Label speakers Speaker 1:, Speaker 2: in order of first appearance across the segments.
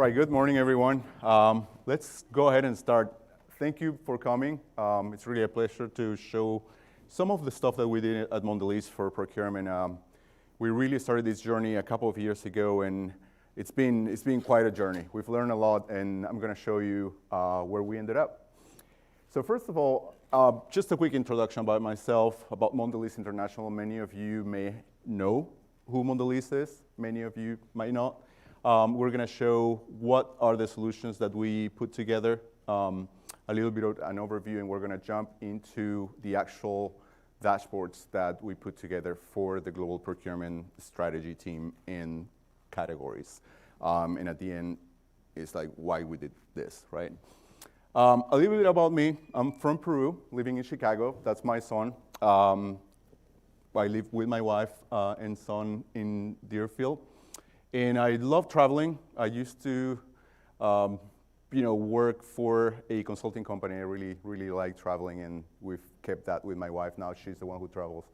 Speaker 1: right, good morning, everyone. Let's go ahead and start. Thank you for coming. It's really a pleasure to show some of the stuff that we did at Mondelez for procurement. We really started this journey a couple of years ago, and it's been quite a journey. We've learned a lot, and I'm going to show you where we ended up. So first of all, just a quick introduction about myself, about Mondelez International. Many of you may know who Mondelez is. Many of you might not. We're going to show what are the solutions that we put together, a little bit of an overview, and we're going to jump into the actual dashboards that we put together for the global procurement strategy team in categories. And at the end, it's like why we did this, right? A little bit about me. I'm from Peru, living in Chicago. That's my son. I live with my wife and son in Deerfield. And I love traveling. I used to, work for a consulting company. I really, really like traveling, and we've kept that with my wife. Now she's the one who travels.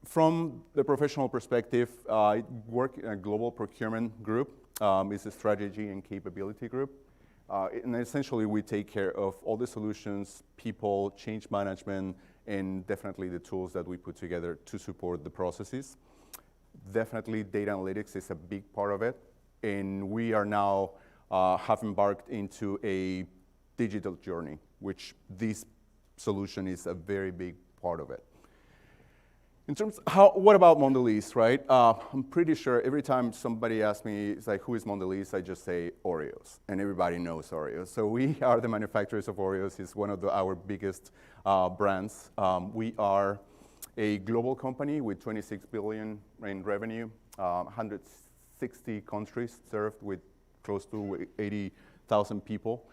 Speaker 1: From the professional perspective, I work in a global procurement group. It's a strategy and capability group. And essentially, we take care of all the solutions, people, change management, and definitely the tools that we put together to support the processes. Definitely, data analytics is a big part of it, and we are now have embarked into a digital journey, which this solution is a very big part of it. In terms of what about Mondelez, right? I'm pretty sure every time somebody asks me, it's like, who is Mondelez? I just say Oreos, and everybody knows Oreos. So we are the manufacturers of Oreos. It's one of our biggest brands. We are a global company with 26 billion in revenue, 160 countries served with close to 80,000 people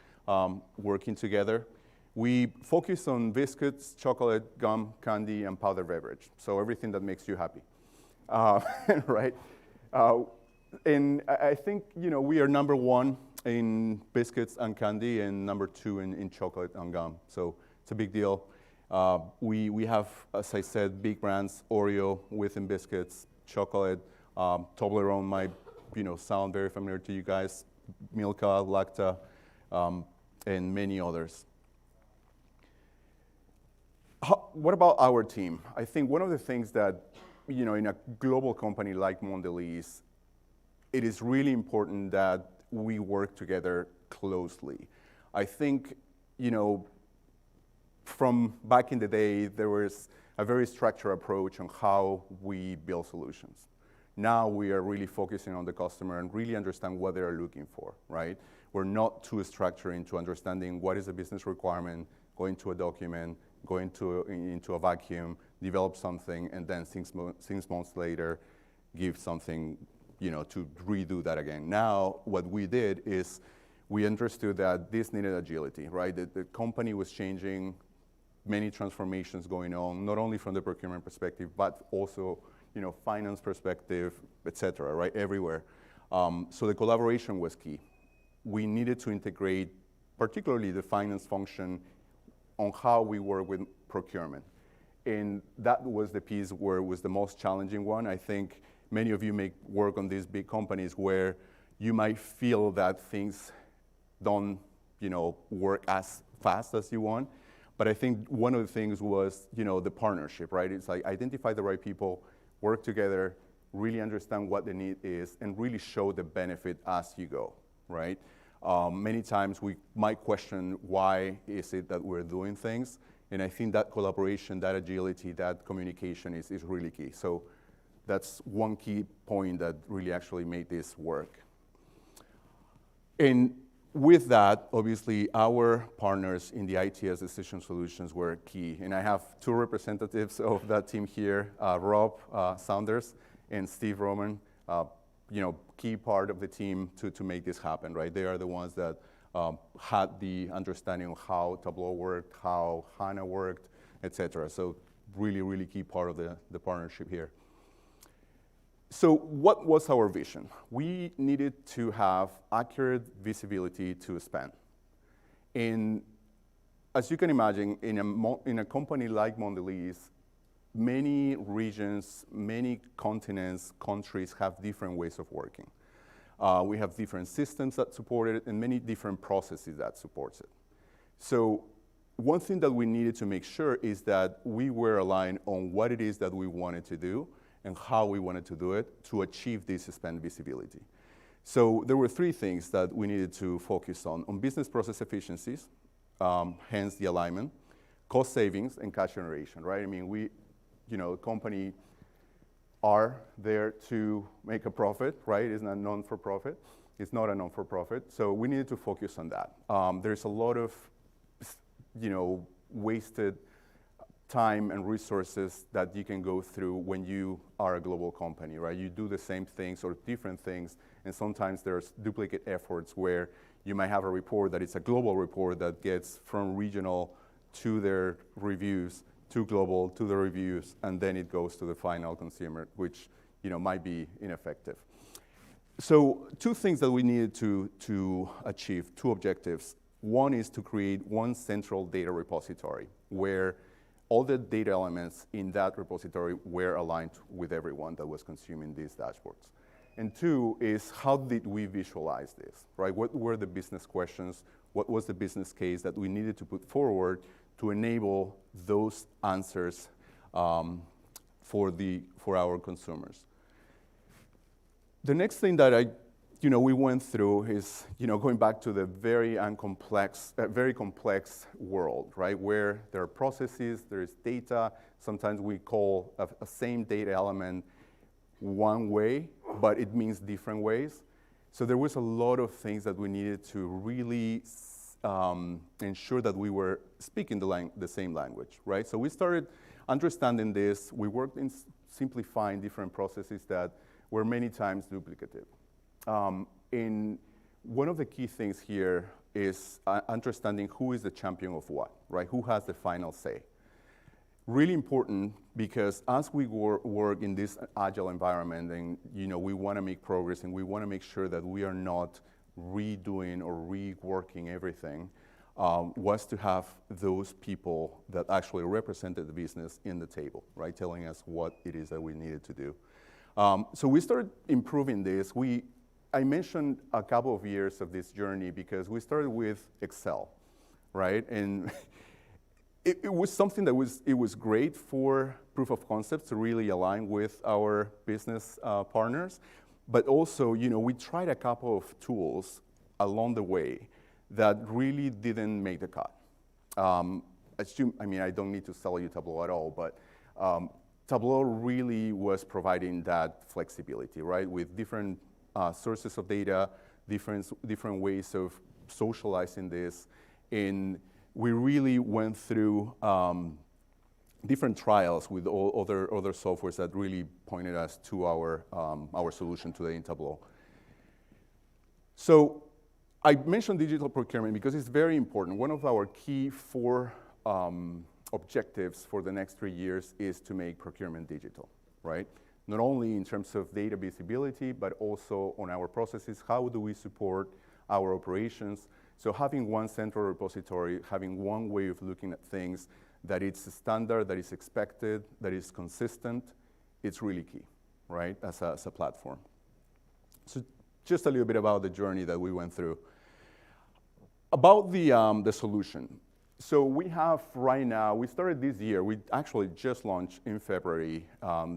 Speaker 1: working together. We focus on biscuits, chocolate, gum, candy, and powdered beverage. So everything that makes you happy, right? And I think we are number one in biscuits and candy, and number two in chocolate and gum. So it's a big deal. We have, as I said, big brands, Oreo within biscuits, chocolate, Toblerone might sound very familiar to you guys, Milka, Lacta, and many others. What about our team? I think one of the things that, in a global company like Mondelez, it is really important that we work together closely. I think, from back in the day, there was a very structured approach on how we build solutions. Now we are really focusing on the customer and really understand what they're looking for, right? We're not too structured into understanding what is a business requirement, go into a document, go into a vacuum, develop something, and then 6 months later, give something, to redo that again. Now, what we did is we understood that this needed agility, right? The company was changing, many transformations going on, not only from the procurement perspective, but also, finance perspective, et cetera, right, everywhere. So the collaboration was key. We needed to integrate, particularly the finance function, on how we work with procurement. And that was the piece where it was the most challenging one. I think many of you may work on these big companies where you might feel that things don't, work as fast as you want. But I think one of the things was, the partnership, right? It's like identify the right people, work together, really understand what the need is, and really show the benefit as you go, right? Many times we might question why is it that we're doing things, and I think that collaboration, that agility, that communication is really key. So that's one key point that really actually made this work. And with that, obviously, our partners in the ITS Decision Solutions were key. And I have two representatives of that team here, Rob Saunders and Steve Roman, key part of the team to make this happen, right? They are the ones that had the understanding of how Tableau worked, how HANA worked, et cetera. So really, really key part of the partnership here. So what was our vision? We needed to have accurate visibility to spend. And as you can imagine, in a company like Mondelez, many regions, many continents, countries have different ways of working. We have different systems that support it and many different processes that supports it. So one thing that we needed to make sure is that we were aligned on what it is that we wanted to do and how we wanted to do it to achieve this spend visibility. So there were three things that we needed to focus on business process efficiencies, hence the alignment, cost savings, and cash generation, right? I mean, the company are there to make a profit, right? It's not non-for-profit. It's not a non-for-profit. So we needed to focus on that. There's a lot of, wasted time and resources that you can go through when you are a global company, right? You do the same things or different things, and sometimes there's duplicate efforts where you might have a report that is a global report that gets from regional to their reviews, to global, to the reviews, and then it goes to the final consumer, which might be ineffective. So two things that we needed to achieve, two objectives. One is to create one central data repository where all the data elements in that repository were aligned with everyone that was consuming these dashboards. And two is how did we visualize this, right? What were the business questions? What was the business case that we needed to put forward to enable those answers for our consumers? The next thing that we went through is, going back to the very complex world, right? Where there are processes, there is data. Sometimes we call a same data element one way, but it means different ways. So there was a lot of things that we needed to really ensure that we were speaking the same language, right? So we started understanding this. We worked in simplifying different processes that were many times duplicative. And one of the key things here is understanding who is the champion of what, right? Who has the final say? Really important because as we work in this agile environment and we want to make progress and we want to make sure that we are not redoing or reworking everything, was to have those people that actually represented the business in the table, right? Telling us what it is that we needed to do. So we started improving this. I mentioned a couple of years of this journey because we started with Excel, right? And it was something that was great for proof of concept to really align with our business partners. But also, we tried a couple of tools along the way that really didn't make the cut. I don't need to sell you Tableau at all, but Tableau really was providing that flexibility, right? With different sources of data, different ways of socializing this. And we really went through different trials with all other softwares that really pointed us to our solution today in Tableau. So I mentioned digital procurement because it's very important. One of our key four objectives for the next 3 years is to make procurement digital, right? Not only in terms of data visibility, but also on our processes. How do we support our operations? So having one central repository, having one way of looking at things that it's standard, that is expected, that is consistent, it's really key, right, as a platform. So just a little bit about the journey that we went through. About the solution. So we have right now, we started this year, we actually just launched in February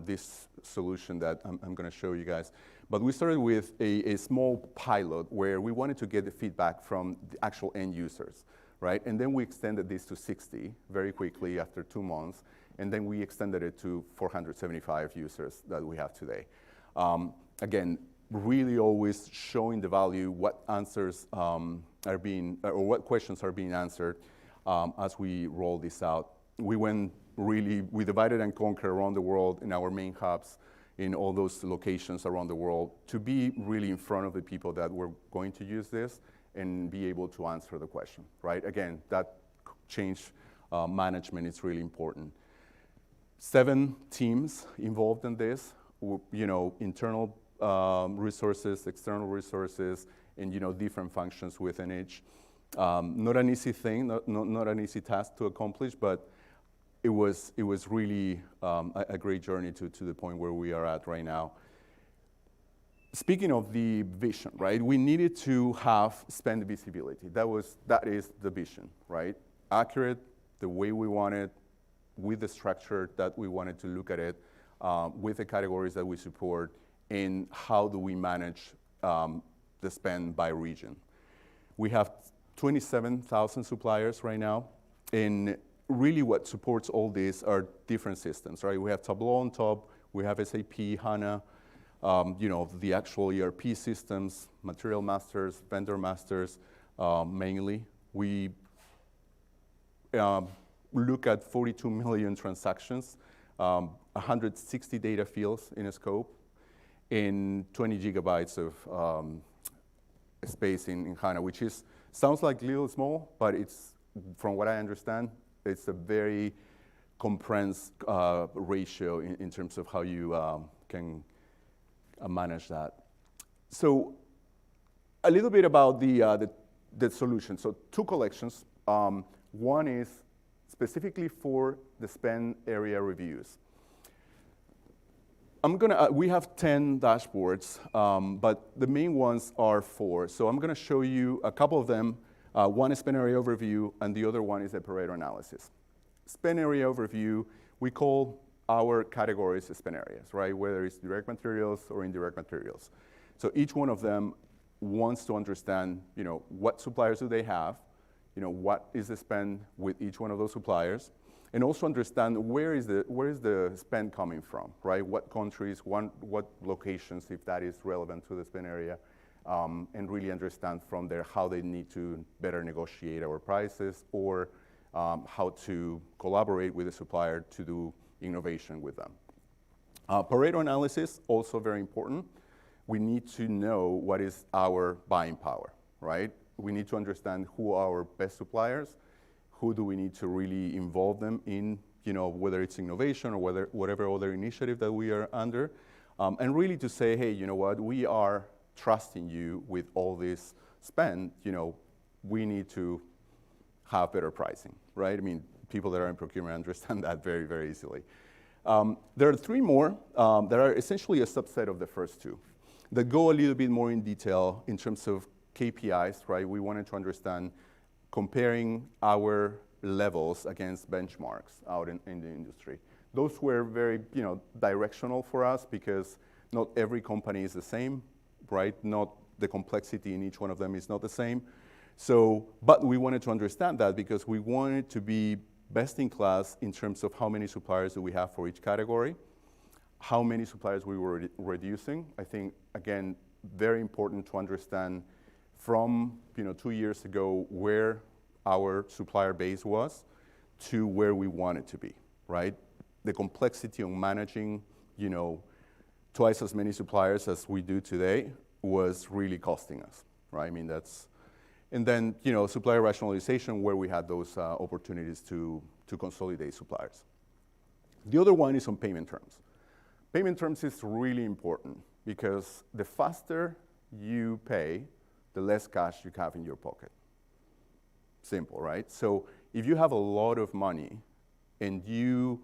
Speaker 1: this solution that I'm going to show you guys. But we started with a small pilot where we wanted to get the feedback from the actual end users, right? And then we extended this to 60 very quickly after 2 months. And then we extended it to 475 users that we have today. Again, really always showing the value, what answers are being, or what questions are being answered as we roll this out. We divided and conquered around the world in our main hubs, in all those locations around the world, to be really in front of the people that were going to use this and be able to answer the question, right? Again, that change management is really important. 7 teams involved in this, internal resources, external resources, and different functions within each. Not an easy thing, not an easy task to accomplish, but it was really a great journey to the point where we are at right now. speaking of the vision, right? We needed to have spend visibility. That is the vision, right? Accurate, the way we want it, with the structure that we wanted to look at it, with the categories that we support, and how do we manage the spend by region. We have 27,000 suppliers right now, and really what supports all this are different systems, right? We have Tableau on top, we have SAP, HANA, the actual ERP systems, material masters, vendor masters, mainly. We look at 42 million transactions, 160 data fields in a scope, and 20 gigabytes of space in HANA, which sounds like a little small, but it's, from what I understand, it's a very compressed ratio in terms of how you can manage that. So a little bit about the solution. So 2 collections. One is specifically for the spend area reviews. We have 10 dashboards, but the main ones are 4. So I'm going to show you a couple of them. One is spend area overview, and the other one is a Pareto analysis. Spend area overview, we call our categories spend areas, right? Whether it's direct materials or indirect materials. So each one of them wants to understand, what suppliers do they have, what is the spend with each one of those suppliers, and also understand where is the spend coming from, right? What countries, what locations, if that is relevant to the spend area, and really understand from there how they need to better negotiate our prices, or how to collaborate with the supplier to do innovation with them. Pareto analysis, also very important. We need to know what is our buying power, right? We need to understand who are our best suppliers, who do we need to really involve them in, whether it's innovation or whatever other initiative that we are under, and really to say, hey, you know what, we are trusting you with all this spend, we need to have better pricing, right? I mean, people that are in procurement understand that very, very easily. There are 3 more that are essentially a subset of the first 2 that go a little bit more in detail in terms of KPIs, right? We wanted to understand comparing our levels against benchmarks out in the industry. Those were very, directional for us because not every company is the same, right? Not the complexity in each one of them is not the same. So, but we wanted to understand that because we wanted to be best in class in terms of how many suppliers do we have for each category, how many suppliers we were reducing. I think, again, very important to understand from 2 years ago where our supplier base was to where we want it to be, right? The complexity of managing, twice as many suppliers as we do today was really costing us, right? I mean, and then, supplier rationalization where we had those opportunities to consolidate suppliers. The other one is on payment terms. Payment terms is really important because the faster you pay, the less cash you have in your pocket. Simple, right? So if you have a lot of money and you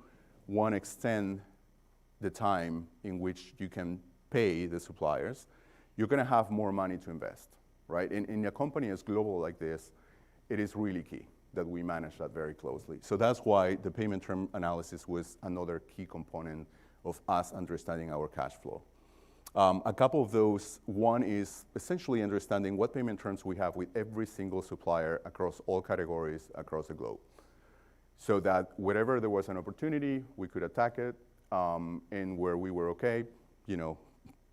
Speaker 1: want to extend the time in which you can pay the suppliers, you're going to have more money to invest, right? In a company as global like this, it is really key that we manage that very closely. So that's why the payment term analysis was another key component of us understanding our cash flow. A couple of those, one is essentially understanding what payment terms we have with every single supplier across all categories across the globe. So that wherever there was an opportunity, we could attack it, and where we were okay,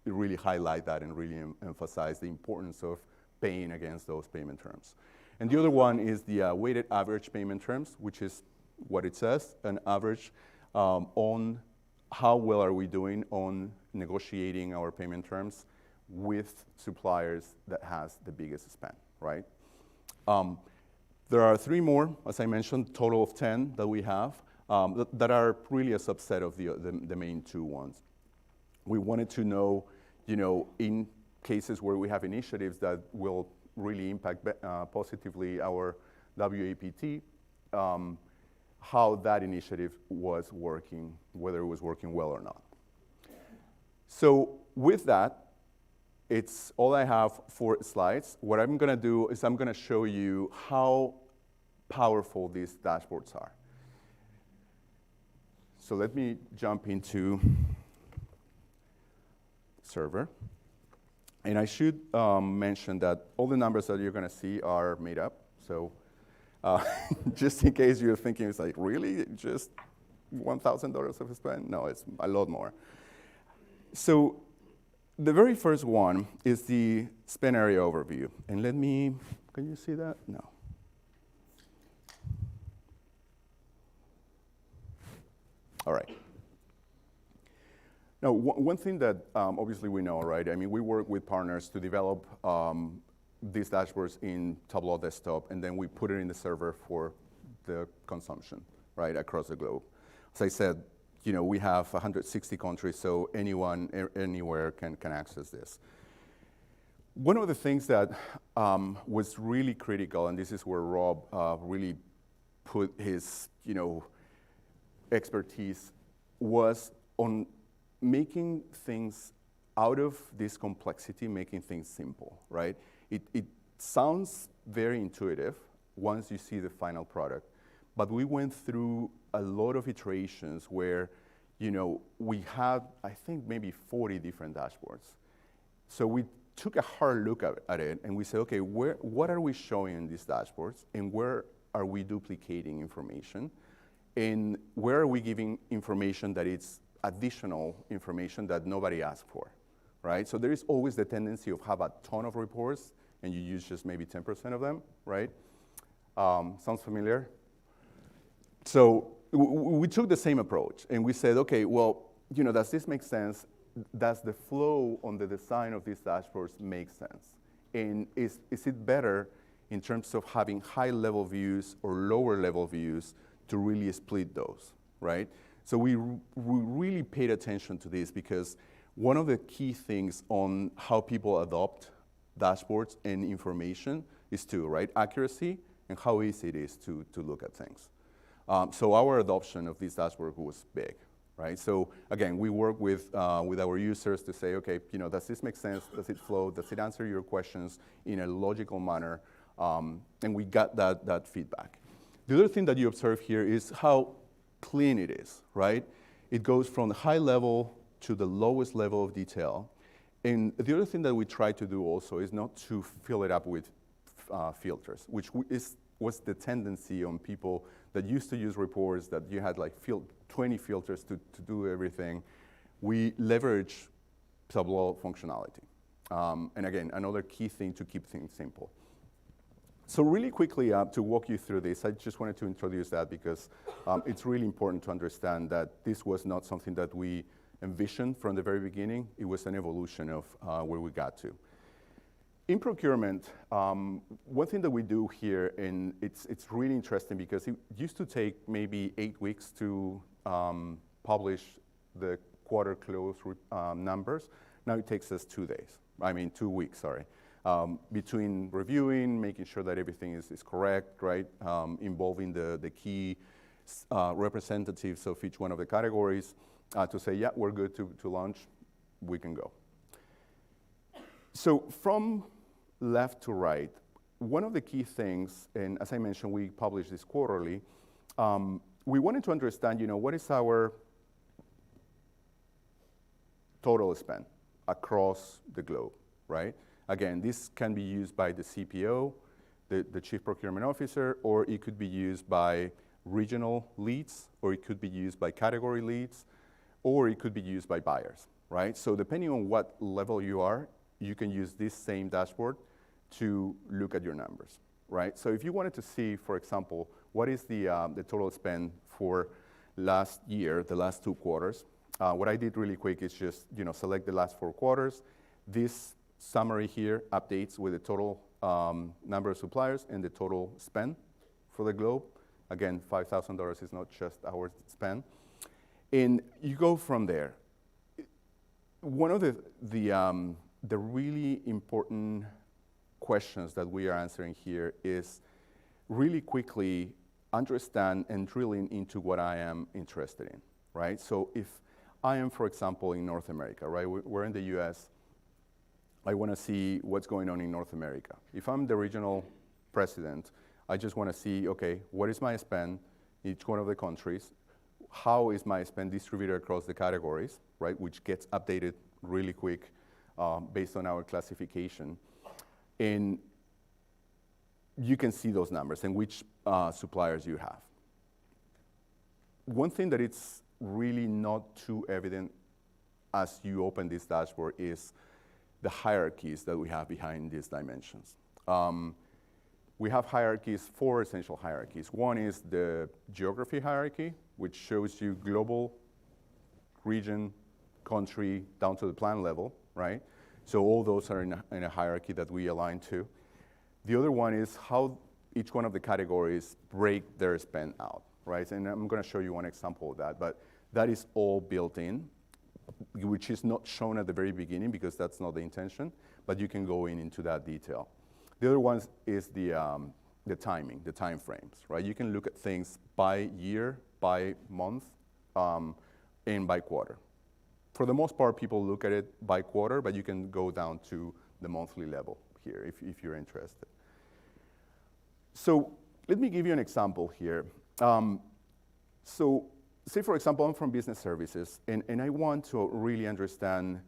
Speaker 1: really highlight that and really emphasize the importance of paying against those payment terms. And the other one is the weighted average payment terms, which is what it says, an average on how well are we doing on negotiating our payment terms with suppliers that has the biggest spend, right? There are 3 more, as I mentioned, total of 10 that we have, that are really a subset of the main 2 ones. We wanted to know, in cases where we have initiatives that will really impact positively our WAPT, how that initiative was working, whether it was working well or not. So with that, it's all I have 4 slides. What I'm gonna do is I'm gonna show you how powerful these dashboards are. So let me jump into server. And I should mention that all the numbers that you're gonna see are made up. So just in case you're thinking, it's like, really? Just $1,000 of spend? No, it's a lot more. So the very first one is the spend area overview. And let me, can you see that? No. All right. Now, one thing that obviously we know, right? I mean, we work with partners to develop these dashboards in Tableau desktop, and then we put it in the server for the consumption, right, across the globe. As I said, you know, we have 160 countries, so anyone, anywhere can access this. One of the things that was really critical, and this is where Rob really put his, you know, expertise, was on making things out of this complexity, making things simple, right? It sounds very intuitive once you see the final product, but we went through a lot of iterations where, you know, we had, I think, maybe 40 different dashboards. So we took a hard look at it, and we said, okay, what are we showing in these dashboards, and where are we duplicating information, and where are we giving information that it's additional information that nobody asked for, right? So there is always the tendency of have a ton of reports, and you use just maybe 10% of them, right? Sounds familiar? So we took the same approach, and we said, okay, well, you know, does this make sense? Does the flow on the design of these dashboards make sense? And is it better in terms of having high-level views or lower-level views to really split those, right? So we really paid attention to this, because one of the key things on how people adopt dashboards and information is two, right? Accuracy and how easy it is to look at things. So our adoption of this dashboard was big, right? So again, we work with our users to say, okay, you know, does this make sense? Does it flow? Does it answer your questions in a logical manner? And we got that feedback. The other thing that you observe here is how clean it is, right? It goes from the high level to the lowest level of detail. And the other thing that we try to do also is not to fill it up with filters, which was the tendency on people that used to use reports that you had like 20 filters to do everything. We leverage Tableau functionality. And again, another key thing to keep things simple. So really quickly, to walk you through this, I just wanted to introduce that because it's really important to understand that this was not something that we envisioned from the very beginning. It was an evolution of where we got to. In procurement, one thing that we do here, and it's really interesting because it used to take maybe 8 weeks to publish the quarter close numbers. Now it takes us 2 weeks, sorry. Between reviewing, making sure that everything is correct, right? Involving the key representatives of each one of the categories to say, yeah, we're good to launch, we can go. So from left to right, one of the key things, and as I mentioned, we publish this quarterly, we wanted to understand, you know, what is our total spend across the globe, right? Again, this can be used by the CPO, the Chief Procurement Officer, or it could be used by regional leads, or it could be used by category leads, or it could be used by buyers, right? So depending on what level you are, you can use this same dashboard to look at your numbers, right? So if you wanted to see, for example, what is the total spend for last year, the last 2 quarters, what I did really quick is just, you know, select the last 4 quarters. This summary here updates with the total number of suppliers and the total spend for the globe. Again, $5,000 is not just our spend. And you go from there. One of the really important questions that we are answering here is really quickly understand and drilling into what I am interested in, right? So if I am, for example, in North America, right? We're in the US. I want to see what's going on in North America. If I'm the regional president, I just want to see, okay, what is my spend in each one of the countries? How is my spend distributed across the categories, right? Which gets updated really quick based on our classification. And you can see those numbers and which suppliers you have. One thing that it's really not too evident as you open this dashboard is the hierarchies that we have behind these dimensions. We have hierarchies, 4 essential hierarchies. One is the geography hierarchy, which shows you global, region, country, down to the plant level, right? So all those are in a hierarchy that we align to. The other one is how each one of the categories break their spend out, right? And I'm gonna show you one example of that, but that is all built in, which is not shown at the very beginning because that's not the intention, but you can go into that detail. The other one is the timing, the time frames, right? You can look at things by year, by month, and by quarter. For the most part, people look at it by quarter, but you can go down to the monthly level here if you're interested. So let me give you an example here. So say, for example, I'm from business services, and I want to really understand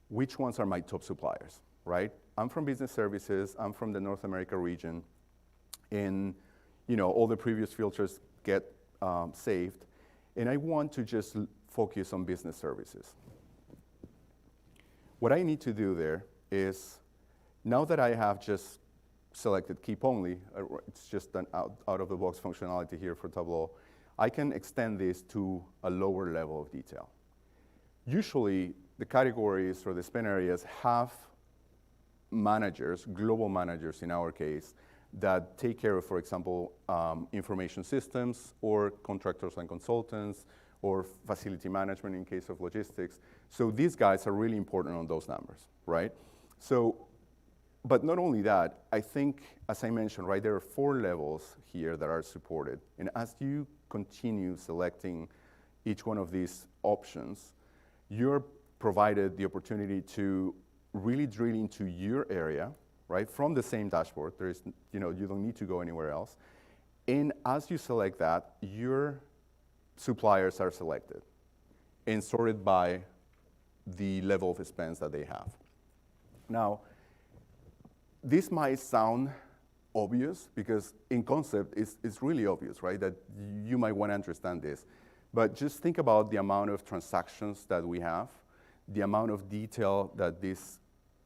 Speaker 1: which ones are my top suppliers, right? I'm from business services, I'm from the North America region, and all the previous filters get saved, and I want to just focus on business services. What I need to do there is, now that I have just selected keep only, it's just an out-of-the-box functionality here for Tableau, I can extend this to a lower level of detail. Usually, the categories or the spend areas have managers, global managers in our case, that take care of, for example, information systems or contractors and consultants or facility management in case of logistics. So these guys are really important on those numbers, right? So, but not only that, I think, as I mentioned, right, there are 4 levels here that are supported. And as you continue selecting each one of these options, you're provided the opportunity to really drill into your area, right, from the same dashboard. There is, you don't need to go anywhere else. And as you select that, your suppliers are selected and sorted by the level of expense that they have. Now, this might sound obvious because in concept, it's really obvious, right, that you might want to understand this. But just think about the amount of transactions that we have, the amount of detail that this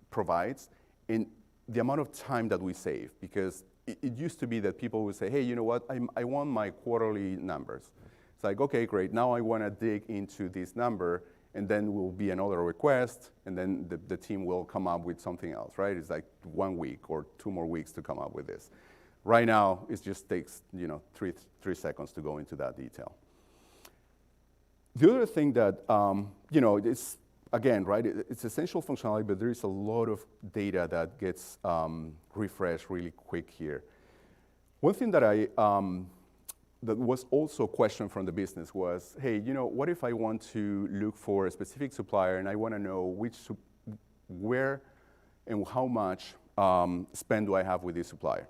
Speaker 1: provides, and the amount of time that we save. Because it used to be that people would say, hey, you know what, I want my quarterly numbers. It's like, okay, great, now I want to dig into this number, and then will be another request, and then the team will come up with something else, right? It's like 1 week or 2 more weeks to come up with this. Right now, it just takes 3 seconds to go into that detail. The other thing that, it's, again, right, it's essential functionality, but there is a lot of data that gets refreshed really quick here. One thing that that was also a question from the business was, hey, what if I want to look for a specific supplier and I want to know where and how much spend do I have with this supplier?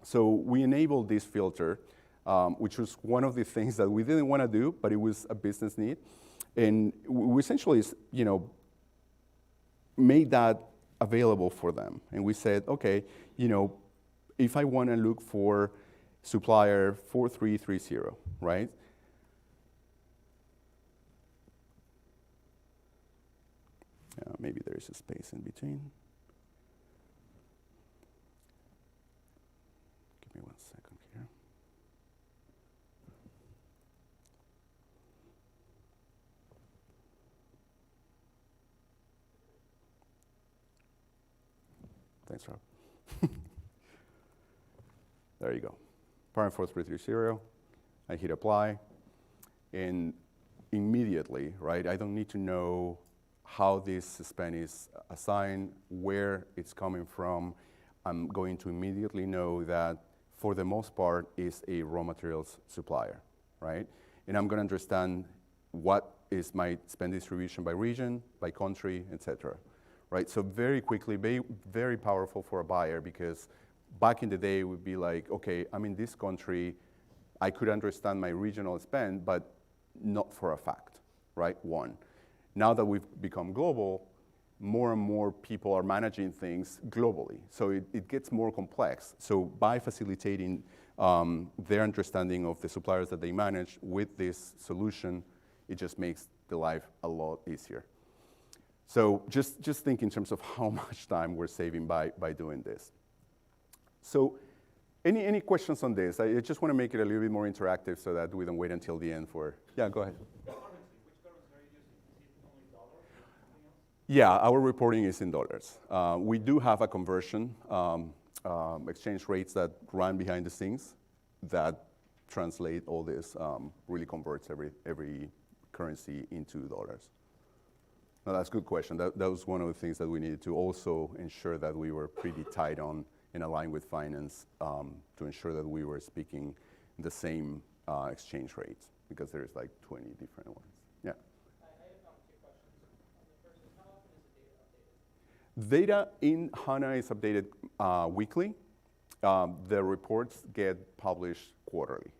Speaker 1: So we enabled this filter, which was one of the things that we didn't want to do, but it was a business need. And we essentially, made that available for them. And we said, okay, if I want to look for supplier 4330, right? Maybe there is a space in between. Give me 1 second here. Thanks, Rob. There you go. Parent 4330, I hit apply, and immediately, right, I don't need to know how this spend is assigned, where it's coming from. I'm going to immediately know that, for the most part, is a raw materials supplier, right? And I'm going to understand what is my spend distribution by region, by country, et cetera, right? So very quickly, very powerful for a buyer, because back in the day, it would be like, okay, I'm in this country, I could understand my regional spend, but not for a fact, right? One. Now that we've become global, more and more people are managing things globally. So it gets more complex. So by facilitating their understanding of the suppliers that they manage with this solution, it just makes the life a lot easier. So just think in terms of how much time we're saving by doing this. So any questions on this? I just want to make it a little bit more interactive so that we don't wait until the end for, yeah, go ahead.
Speaker 2: Which currency are you using? Is it only dollars or something else?
Speaker 1: Yeah, our reporting is in dollars. We do have a conversion, exchange rates that run behind the scenes that translate all this, really converts every currency into dollars. Now, that's a good question. That was one of the things that we needed to also ensure that we were pretty tight on and aligned with finance to ensure that we were speaking the same exchange rates, because there's like 20 different ones. Yeah.
Speaker 2: I have two questions. The first is, how often is the data updated?
Speaker 1: Data in HANA is updated weekly. The reports get published quarterly.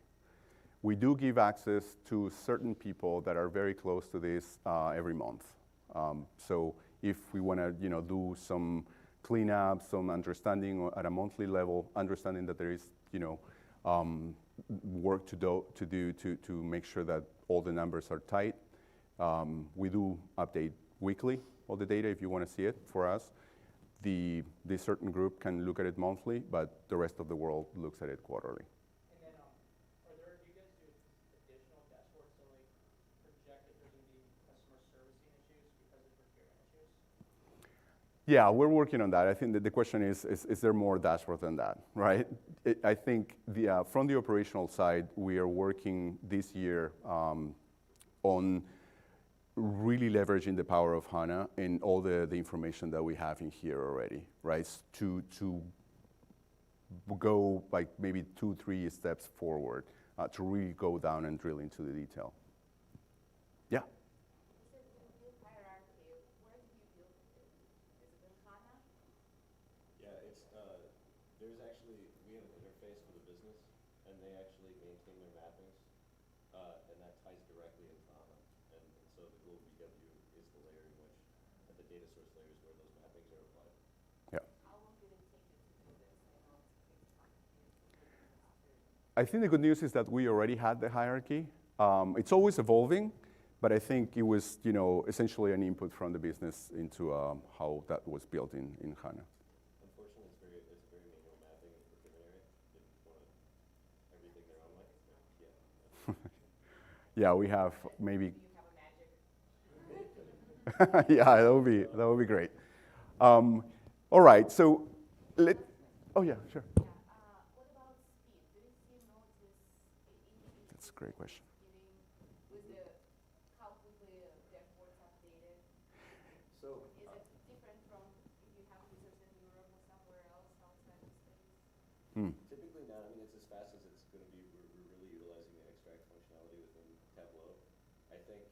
Speaker 1: We do give access to certain people that are very close to this every month. So if we want to, do some cleanup, some understanding at a monthly level, understanding that there is, work to do to make sure that all the numbers are tight, we do update weekly all the data if you want to see it for us. This certain group can look at it monthly, but the rest of the world looks at it quarterly.
Speaker 2: And then, do you guys do additional dashboards to project if there's going to be customer servicing issues because of procurement issues?
Speaker 1: Yeah, we're working on that. I think that the question is there more dashboard than that, right? I think from the operational side, we are working this year on really leveraging the power of HANA and all the information that we have in here already, right? To go like maybe 2-3 steps forward to really go down and drill into the detail. Yeah.
Speaker 3: You said you build hierarchy. Where do you build it? Is it in HANA?
Speaker 4: Yeah, there's actually, we have an interface for the business, and they actually maintain their mappings, and that ties directly into HANA. And so the global BW is the layer in which, at the data source layer is where those mappings are applied.
Speaker 1: Yeah.
Speaker 3: How long did it take you to do this? I know it's complicated.
Speaker 1: I think the good news is that we already had the hierarchy. It's always evolving, but I think it was, essentially an input from the business into how that was built in HANA.
Speaker 4: Unfortunately, it's a very manual mapping in the procurement area. They want everything their own way. Yeah.
Speaker 1: Yeah, we have maybe.
Speaker 3: Do you have a magic?
Speaker 1: Yeah, that would be great. All right, so oh yeah, sure.
Speaker 3: Yeah. What about speed? Do you see notice
Speaker 1: That's a great question.
Speaker 3: with how quickly dashboards updated?
Speaker 4: So,
Speaker 3: Is it different from if you have users in Europe or somewhere else outside the States?
Speaker 4: typically not. I mean, it's as fast as it's going to be. We're really utilizing the extract functionality within Tableau. I think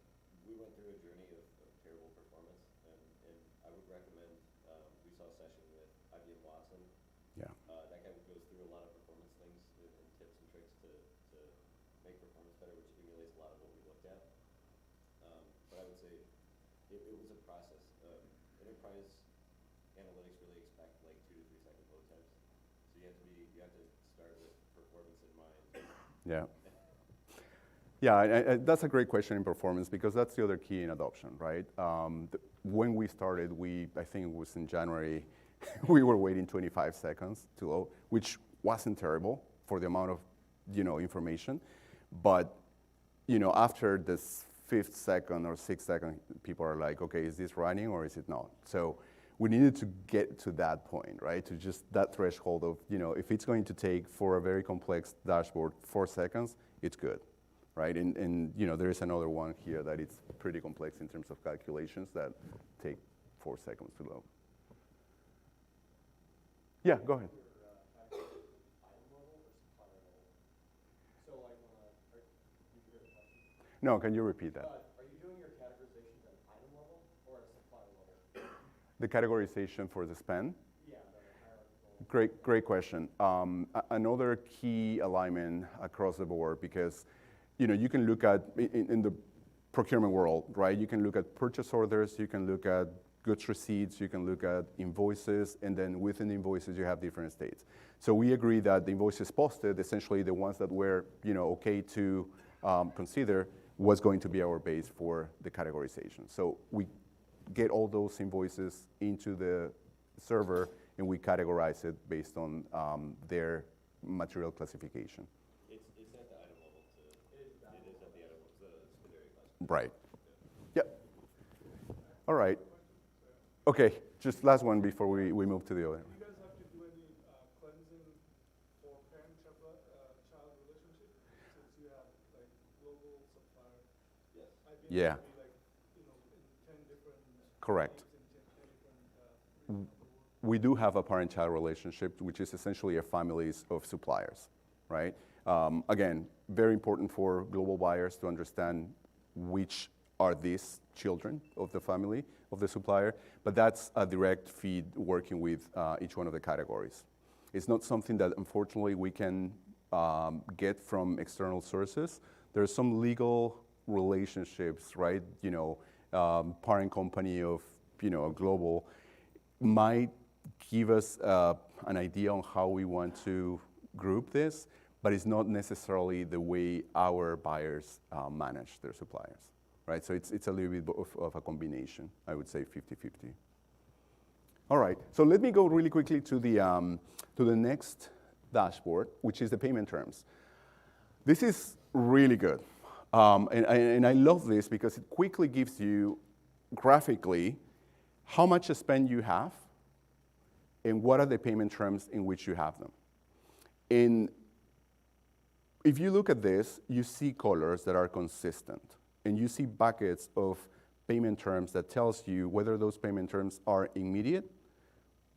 Speaker 4: we went through a journey of terrible performance, and I would recommend, we saw a session with IBM Watson.
Speaker 1: Yeah.
Speaker 4: That guy goes through a lot of performance things and tips and tricks to make performance better, which emulates a lot of what we looked at. But I would say it was a process. Enterprise analytics really expect like 2 to 3 second load times. So you have to start with performance in mind.
Speaker 1: Yeah. Yeah, that's a great question in performance, because that's the other key in adoption, right? When we started, I think it was in January, we were waiting 25 seconds to load, which wasn't terrible for the amount of, information. But, after this 5th second or 6th second, people are like, okay, is this running or is it not? So we needed to get to that point, right? To just that threshold of, if it's going to take for a very complex dashboard 4 seconds, it's good. Right, and there is another one here that it's pretty complex in terms of calculations that take 4 seconds to load. Yeah, go ahead.
Speaker 2: Item level or supplier level? So like you hear the question?
Speaker 1: No, can you repeat that?
Speaker 2: Are you doing your categorizations at item level or at supplier level?
Speaker 1: The categorization for the spend?
Speaker 2: Yeah, the hierarchical.
Speaker 1: Great question. Another key alignment across the board, because you can look at in the procurement world, right? You can look at purchase orders, you can look at goods receipts, you can look at invoices, and then within the invoices you have different states. So we agree that the invoices posted, essentially the ones that were okay to consider, was going to be our base for the categorization. So we get all those invoices into the server and we categorize it based on their material classification.
Speaker 4: It's at the item level too. It is at the item level, the secondary classification.
Speaker 1: Right. Yep. All right. Okay, just last one before we move to the other.
Speaker 5: Do you guys have to do any cleansing for parent-child relationship? Since you have like global supplier.
Speaker 4: Yes.
Speaker 1: Yeah.
Speaker 5: Be like, in 10 different.
Speaker 1: Correct.
Speaker 5: In 10 different.
Speaker 1: We do have a parent-child relationship, which is essentially a families of suppliers, right? Again, very important for global buyers to understand which are these children of the family of the supplier, but that's a direct feed working with each one of the categories. It's not something that unfortunately we can get from external sources. There's some legal relationships, right? Parent company of a global might give us an idea on how we want to group this, but it's not necessarily the way our buyers manage their suppliers, right? So it's a little bit of a combination, I would say 50-50. All right, so let me go really quickly to the next dashboard, which is the payment terms. This is really good, and I love this because it quickly gives you graphically how much spend you have and what are the payment terms in which you have them. And if you look at this, you see colors that are consistent, and you see buckets of payment terms that tells you whether those payment terms are immediate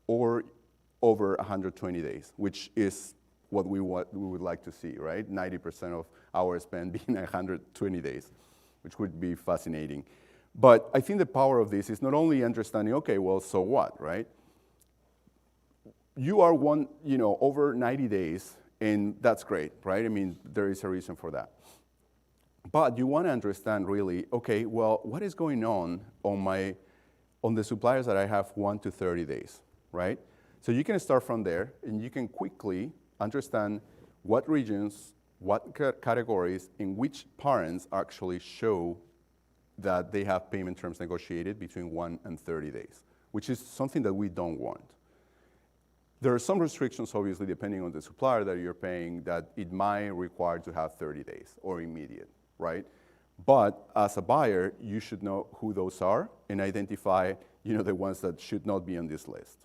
Speaker 1: or over 120 days, which is what we would like to see, right? 90% of our spend being 120 days, which would be fascinating. But I think the power of this is not only understanding, okay, well, so what, right? You are over 90 days, and that's great, right? I mean, there is a reason for that. But you want to understand really, okay, well, what is going on the suppliers that I have 1 to 30 days, right? So you can start from there, and you can quickly understand what regions, what categories, in which parents actually show that they have payment terms negotiated between 1 and 30 days, which is something that we don't want. There are some restrictions, obviously, depending on the supplier that you're paying, that it might require to have 30 days or immediate, right? But as a buyer, you should know who those are and identify, the ones that should not be on this list.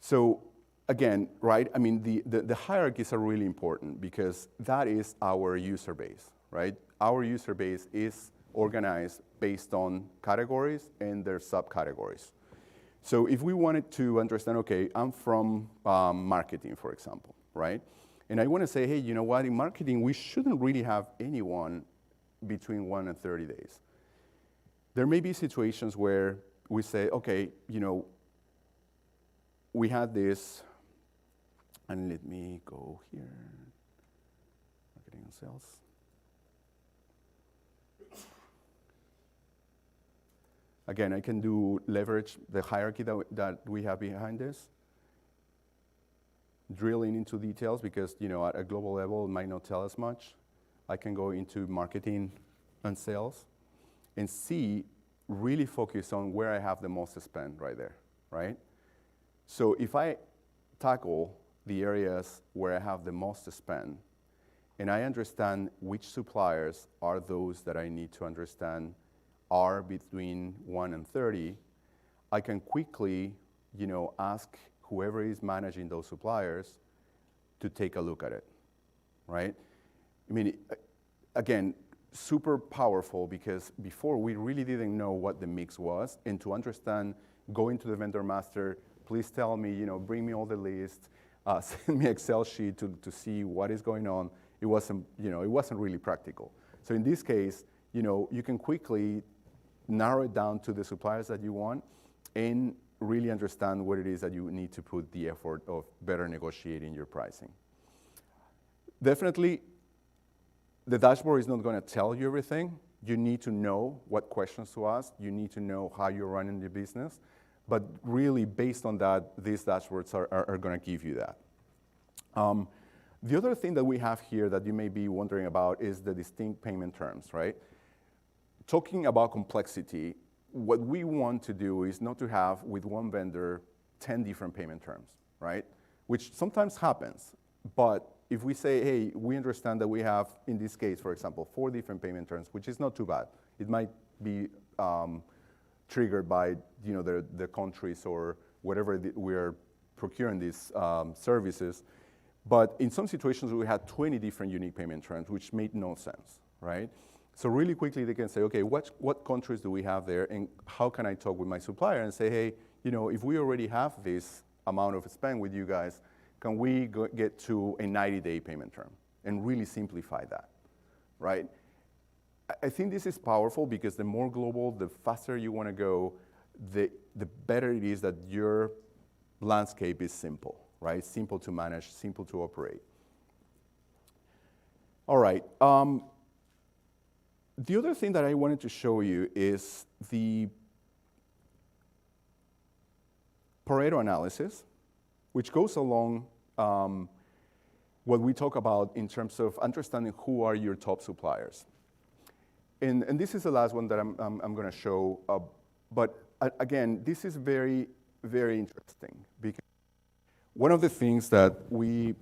Speaker 1: So again, right, I mean, the hierarchies are really important because that is our user base, right? Our user base is organized based on categories and their subcategories. So if we wanted to understand, okay, I'm from marketing, for example, right? And I want to say, hey, you know what, in marketing, we shouldn't really have anyone between 1 and 30 days. There may be situations where we say, okay, we had this, and let me go here, marketing and sales. Again, I can leverage the hierarchy that we have behind this, drilling into details because, at a global level, it might not tell us much. I can go into marketing and sales and really focus on where I have the most spend right there, right? So if I tackle the areas where I have the most spend, and I understand which suppliers are those that I need to understand are between 1 and 30, I can quickly, ask whoever is managing those suppliers to take a look at it, right? I mean, again, super powerful because before we really didn't know what the mix was, and to understand, going to the vendor master, please tell me, bring me all the lists, send me Excel sheet to see what is going on. It wasn't really practical. So in this case, you can quickly narrow it down to the suppliers that you want and really understand what it is that you need to put the effort of better negotiating your pricing. Definitely, the dashboard is not going to tell you everything. You need to know what questions to ask. You need to know how you're running your business. But really, based on that, these dashboards are going to give you that. The other thing that we have here that you may be wondering about is the distinct payment terms, right? Talking about complexity, what we want to do is not to have, with one vendor, 10 different payment terms, right? Which sometimes happens, but if we say, hey, we understand that we have, in this case, for example, 4 different payment terms, which is not too bad. It might be triggered by the countries or whatever we are procuring these services. But in some situations, we had 20 different unique payment terms, which made no sense, right? So really quickly, they can say, okay, what countries do we have there, and how can I talk with my supplier and say, hey, if we already have this amount of spend with you guys, can we get to a 90-day payment term and really simplify that, right? I think this is powerful because the more global, the faster you want to go, the better it is that your landscape is simple, right? Simple to manage, simple to operate. All right. The other thing that I wanted to show you is the Pareto analysis, which goes along what we talk about in terms of understanding who are your top suppliers. And this is the last one that I'm going to show. But again, this is very, very interesting because one of the things that we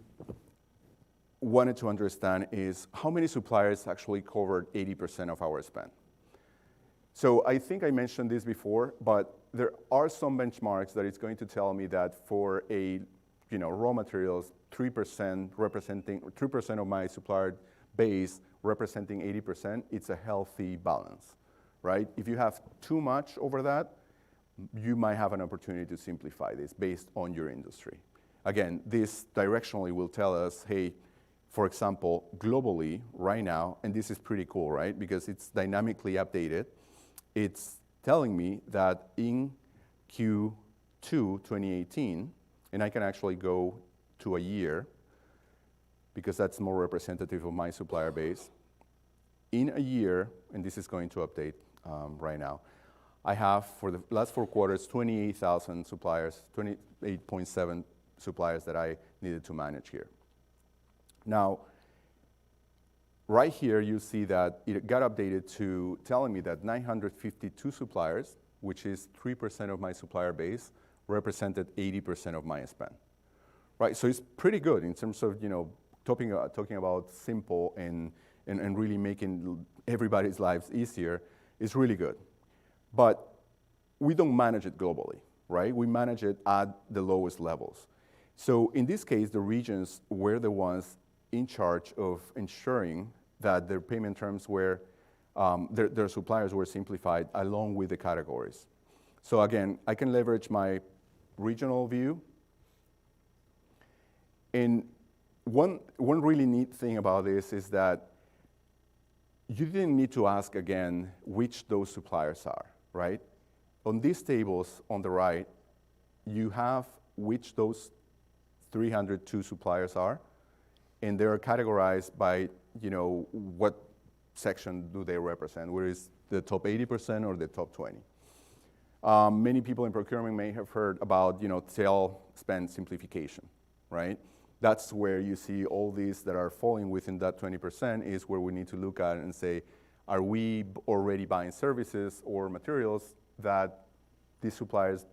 Speaker 1: wanted to understand is how many suppliers actually covered 80% of our spend. So I think I mentioned this before, but there are some benchmarks that it's going to tell me that for a raw materials, 3% representing 3% of my supplier base representing 80%, it's a healthy balance, right? If you have too much over that, you might have an opportunity to simplify this based on your industry. Again, this directionally will tell us, hey, for example, globally right now, and this is pretty cool, right? Because it's dynamically updated. It's telling me that in Q2 2018, and I can actually go to a year because that's more representative of my supplier base. In a year, and this is going to update right now, I have for the last 4 quarters 28,000 suppliers, 28.7 suppliers that I needed to manage here. Now, right here you see that it got updated to telling me that 952 suppliers, which is 3% of my supplier base, represented 80% of my spend. Right, so it's pretty good in terms of talking about simple and really making everybody's lives easier. Is really good, but we don't manage it globally, right? We manage it at the lowest levels. So in this case, the regions were the ones in charge of ensuring that their payment terms were, their suppliers were simplified along with the categories. So again, I can leverage my regional view. And one really neat thing about this is that you didn't need to ask again which those suppliers are, right? On these tables on the right, you have which those 302 suppliers are, and they are categorized by, what section do they represent, whether it's the top 80% or the top 20. Many people in procurement may have heard about, sale spend simplification, right? That's where you see all these that are falling within that 20% is where we need to look at and say, are we already buying services or materials that these suppliers,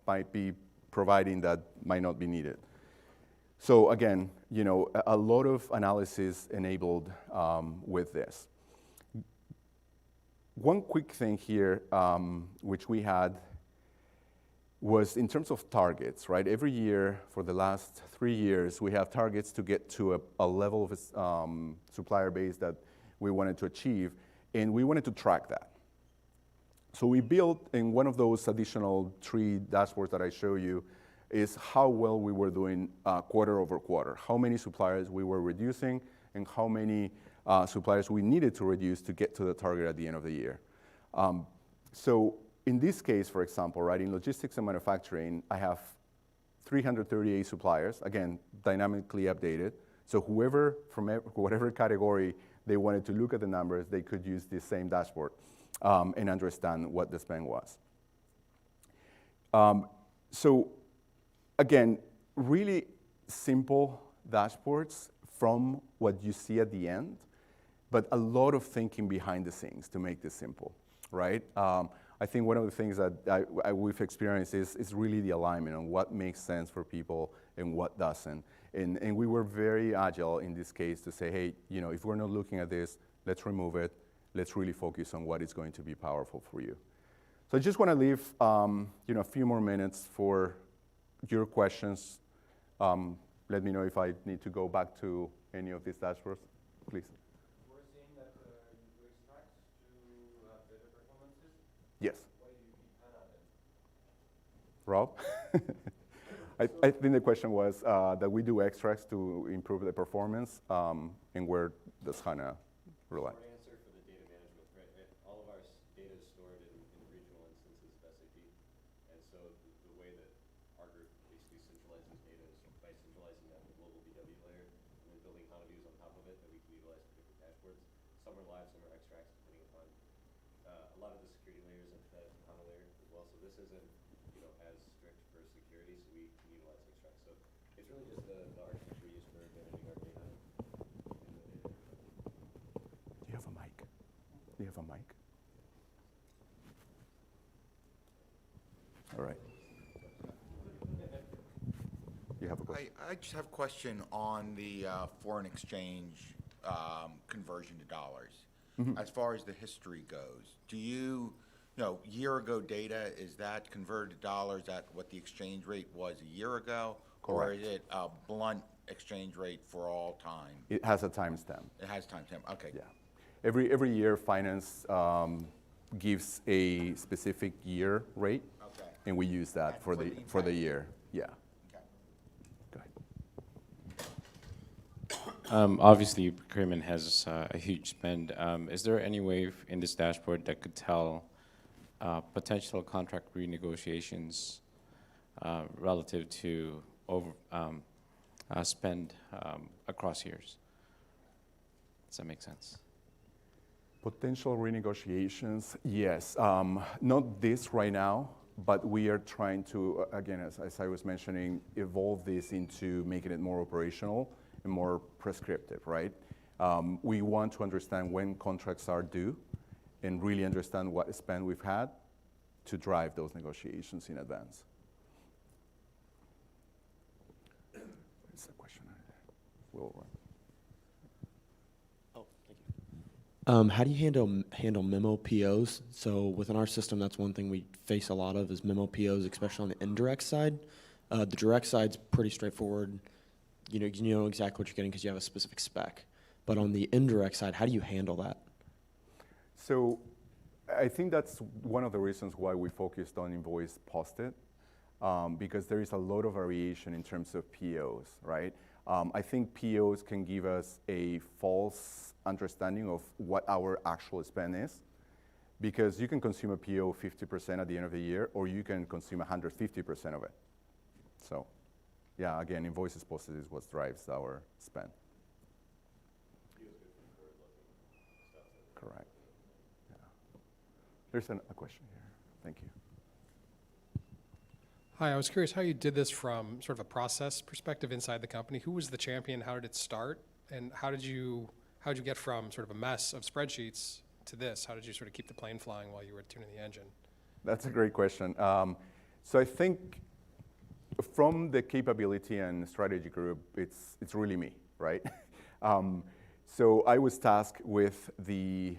Speaker 1: might be providing that might not be needed? So again, a lot of analysis enabled with this. One quick thing here, which we had, was in terms of targets, right? Every year for the last 3 years, we have targets to get to a level of supplier base that we wanted to achieve, and we wanted to track that. So we built in one of those additional 3 dashboards that I show you is how well we were doing quarter over quarter, how many suppliers we were reducing, and how many suppliers we needed to reduce to get to the target at the end of the year. So in this case, for example, right, in logistics and manufacturing, I have 338 suppliers, again, dynamically updated. So whoever from whatever category they wanted to look at the numbers, they could use this same dashboard and understand what the spend was. So again, really simple dashboards from what you see at the end, but a lot of thinking behind the scenes to make this simple, right? I think one of the things that we've experienced is really the alignment on what makes sense for people and what doesn't. And we were very agile in this case to say, hey, you know, if we're not looking at this, let's remove it. Let's really focus on what is going to be powerful for you. So I just want to leave you know, a few more minutes for your questions. Let me know if I need to go back to any of these dashboards, please.
Speaker 6: We're seeing that you do extracts to have better performances.
Speaker 1: Yes.
Speaker 6: Why do you keep HANA then?
Speaker 1: Rob? I think the question was that we do extracts to improve the performance, and where does HANA rely?
Speaker 4: Short answer for the data management, right? All of our data is stored in regional instances of SAP. And so the way that our group basically centralizes data is by centralizing that in the global BW layer and then building HANA views on top of it that we can utilize for different dashboards. Some are live, some are extracts, depending upon a lot of the security layers of that HANA layer as well. So this isn't, you know, as strict for security, so we can utilize extracts. So it's really just the architecture we use for managing our data.
Speaker 1: Do you have a mic? Do you have a mic? All right. You have a question?
Speaker 7: I just have a question on the foreign exchange conversion to dollars. As far as the history goes, do you know, year ago data, is that converted to dollars at what the exchange rate was a year ago? Or
Speaker 1: Correct.
Speaker 7: is it a blunt exchange rate for all time?
Speaker 1: It has a timestamp.
Speaker 7: It has timestamp, okay.
Speaker 1: Yeah. Every year, finance gives a specific year rate,
Speaker 7: Okay.
Speaker 1: and we use that
Speaker 7: And
Speaker 1: for
Speaker 7: for
Speaker 1: the
Speaker 7: the
Speaker 1: for the
Speaker 7: entire
Speaker 1: year. Yeah.
Speaker 7: Okay.
Speaker 1: Go ahead.
Speaker 8: Obviously, procurement has a huge spend. Is there any way in this dashboard that could tell potential contract renegotiations relative to spend across years? Does that make sense?
Speaker 1: Potential renegotiations, yes. Not this right now, but we are trying to, again, as I was mentioning, evolve this into making it more operational and more prescriptive, right? We want to understand when contracts are due and really understand what spend we've had to drive those negotiations in advance. There's a question. We'll run.
Speaker 4: Oh, thank you.
Speaker 9: How do you handle memo POs? So within our system, that's one thing we face a lot of is memo POs, especially on the indirect side. The direct side's pretty straightforward. You know exactly what you're getting because you have a specific spec. But on the indirect side, how do you handle that?
Speaker 1: So I think that's one of the reasons why we focused on invoice post-it, because there is a lot of variation in terms of POs, right? I think POs can give us a false understanding of what our actual spend is, because you can consume a PO 50% at the end of the year, or you can consume 150% of it. So, yeah, again, invoices posted is what drives our spend. Correct. Yeah. There's a question here. Thank you.
Speaker 10: Hi, I was curious how you did this from sort of a process perspective inside the company. Who was the champion? How did it start? And how did you get from sort of a mess of spreadsheets to this? How did you sort of keep the plane flying while you were tuning the engine?
Speaker 1: That's a great question. So I think from the capability and strategy group, it's really me, right? So I was tasked with the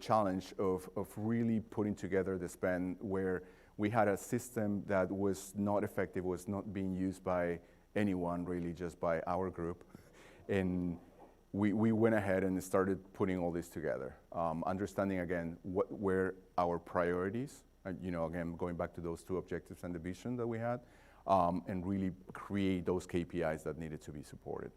Speaker 1: challenge of really putting together the spend where we had a system that was not effective, was not being used by anyone really, just by our group. And we went ahead and started putting all this together, understanding again what were our priorities, again, going back to those two objectives and the vision that we had, and really create those KPIs that needed to be supported.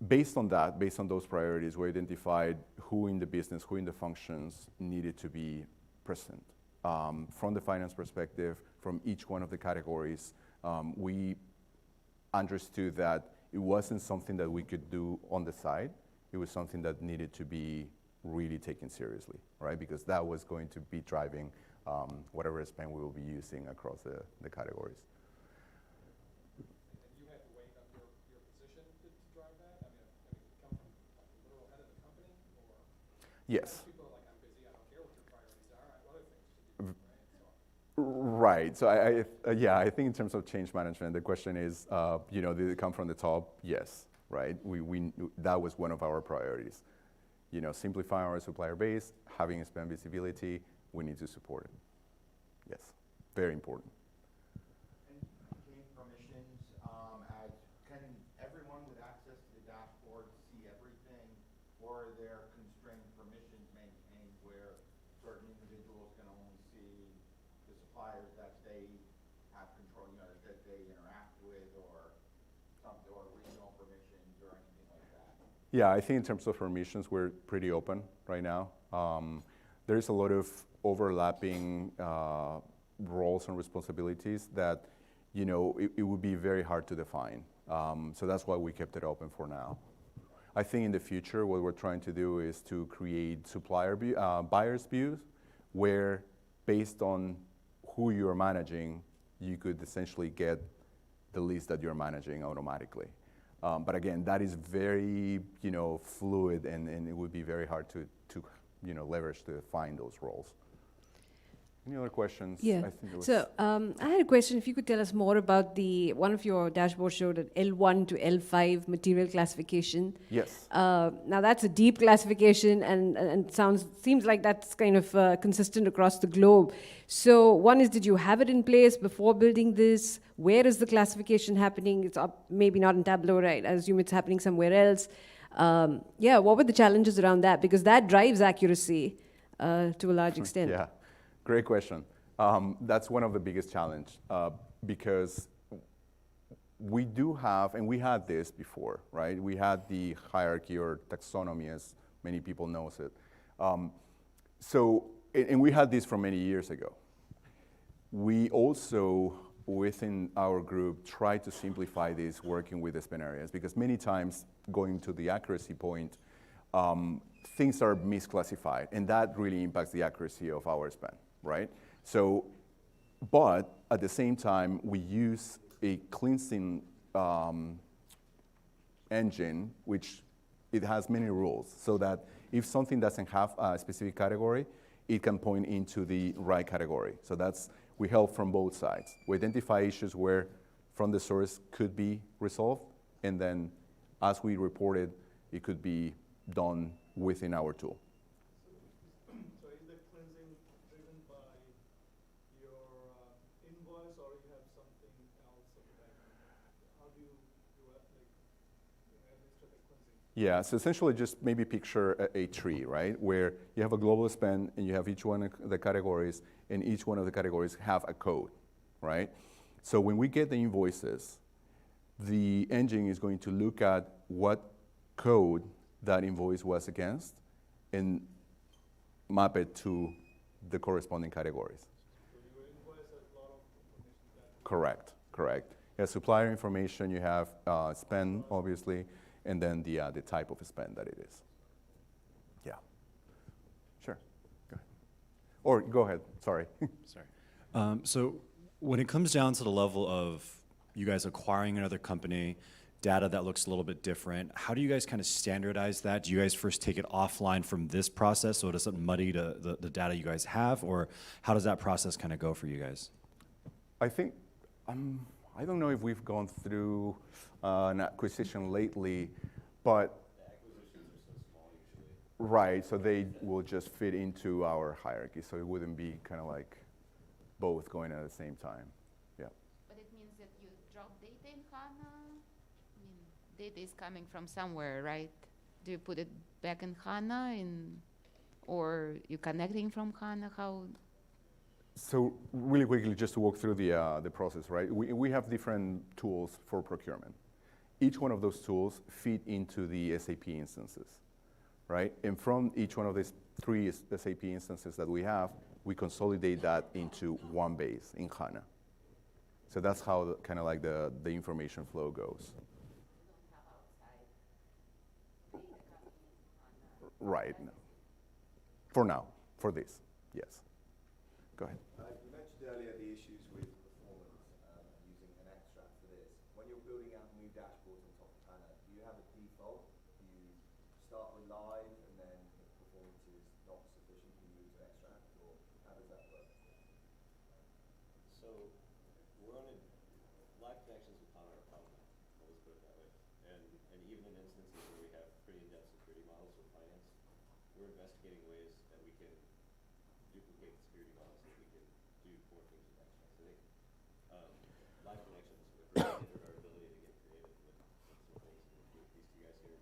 Speaker 1: based on that, based on those priorities, we identified who in the business, who in the functions needed to be present. From the finance perspective, from each one of the categories, we understood that it wasn't something that we could do on the side. It was something that needed to be really taken seriously, right? Because that was going to be driving whatever spend we will be using across the categories.
Speaker 10: And you had to weight up your position to drive that? I mean, did it come from like the literal head of the company, or?
Speaker 1: Yes.
Speaker 10: People are like, I'm busy, I don't care what your priorities are, I have other things to do, right? So,
Speaker 1: Right. So yeah, I think in terms of change management, the question is, did it come from the top? Yes. Right. That was one of our priorities. Simplifying our supplier base, having spend visibility, we need to support it. Yes. Very important.
Speaker 7: And gain permissions, can everyone with access to the dashboard see everything, or are there constrained permissions maintained where certain individuals can only see the suppliers that they have control, that they interact with, or regional permissions or anything like that?
Speaker 1: Yeah, I think in terms of permissions, we're pretty open right now. There's a lot of overlapping roles and responsibilities that, it would be very hard to define. So that's why we kept it open for now. I think in the future, what we're trying to do is to create buyer's views, where based on who you're managing, you could essentially get the list that you're managing automatically. But again, that is very, fluid, and it would be very hard to leverage to find those roles. Any other questions?
Speaker 11: Yeah.
Speaker 1: I think there was
Speaker 11: So I had a question. If you could tell us more about one of your dashboards showed an L1 to L5 material classification.
Speaker 1: Yes.
Speaker 11: Now that's a deep classification, and seems like that's kind of consistent across the globe. So one is, did you have it in place before building this? Where is the classification happening? It's maybe not in Tableau, right? I assume it's happening somewhere else. What were the challenges around that? Because that drives accuracy to a large extent.
Speaker 1: Yeah, great question. That's one of the biggest challenges because we do have, and we had this before, right? We had the hierarchy or taxonomy, as many people knows it. And we had this from many years ago. We also, within our group, try to simplify this working with the spend areas, because many times, going to the accuracy point, things are misclassified, and that really impacts the accuracy of our spend, right? So, but at the same time, we use a cleansing engine, which it has many rules, so that if something doesn't have a specific category, it can point into the right category. So we help from both sides. We identify issues where from the source could be resolved, and then as we report it, it could be done within our tool.
Speaker 5: So is the cleansing driven by your invoice, or you have something else of that? How do you administer the cleansing?
Speaker 1: Yeah, so essentially just maybe picture a tree, right? Where you have a global spend and you have each one of the categories, and each one of the categories have a code, right? So when we get the invoices, the engine is going to look at what code that invoice was against and map it to the corresponding categories.
Speaker 5: So your invoice has a lot of information.
Speaker 1: Correct. You have supplier information, you have spend, obviously, and then the type of spend that it is. Yeah. Sure. Go ahead. Or go ahead. Sorry.
Speaker 12: Sorry. So when it comes down to the level of you guys acquiring another company, data that looks a little bit different, how do you guys kind of standardize that? Do you guys first take it offline from this process so it doesn't muddy the data you guys have, or how does that process kind of go for you guys?
Speaker 1: I think, I don't know if we've gone through an acquisition lately, but
Speaker 4: The acquisitions are so small usually.
Speaker 1: right, so they will just fit into our hierarchy, so it wouldn't be kind of like both going at the same time. Yeah.
Speaker 3: But it means that you drop data in HANA? I mean, data is coming from somewhere, right? Do you put it back in HANA, or you connecting from HANA? How?
Speaker 1: So really quickly, just to walk through the process, right? We have different tools for procurement. each one of those tools feed into the SAP instances, right? And from each one of these 3 SAP instances that we have, we consolidate that into one base in HANA. So that's how kind of like the information flow goes. Right. For now, for this, yes. Go ahead.
Speaker 13: You mentioned earlier the issues with performance and using an extract for this. When you're building out new dashboards on top of HANA, do you have a default? Do you start with live and then if performance is not sufficient, you move to extract, or how does that work?
Speaker 4: So we're on a live connections with HANA are problem. Let's put it that way. And even in instances where we have pretty in-depth security models with finance, we're investigating ways that we can duplicate the security models so that we can do more things with extracts. I think live connections appreciated our ability to get creative with some things. These 2 guys here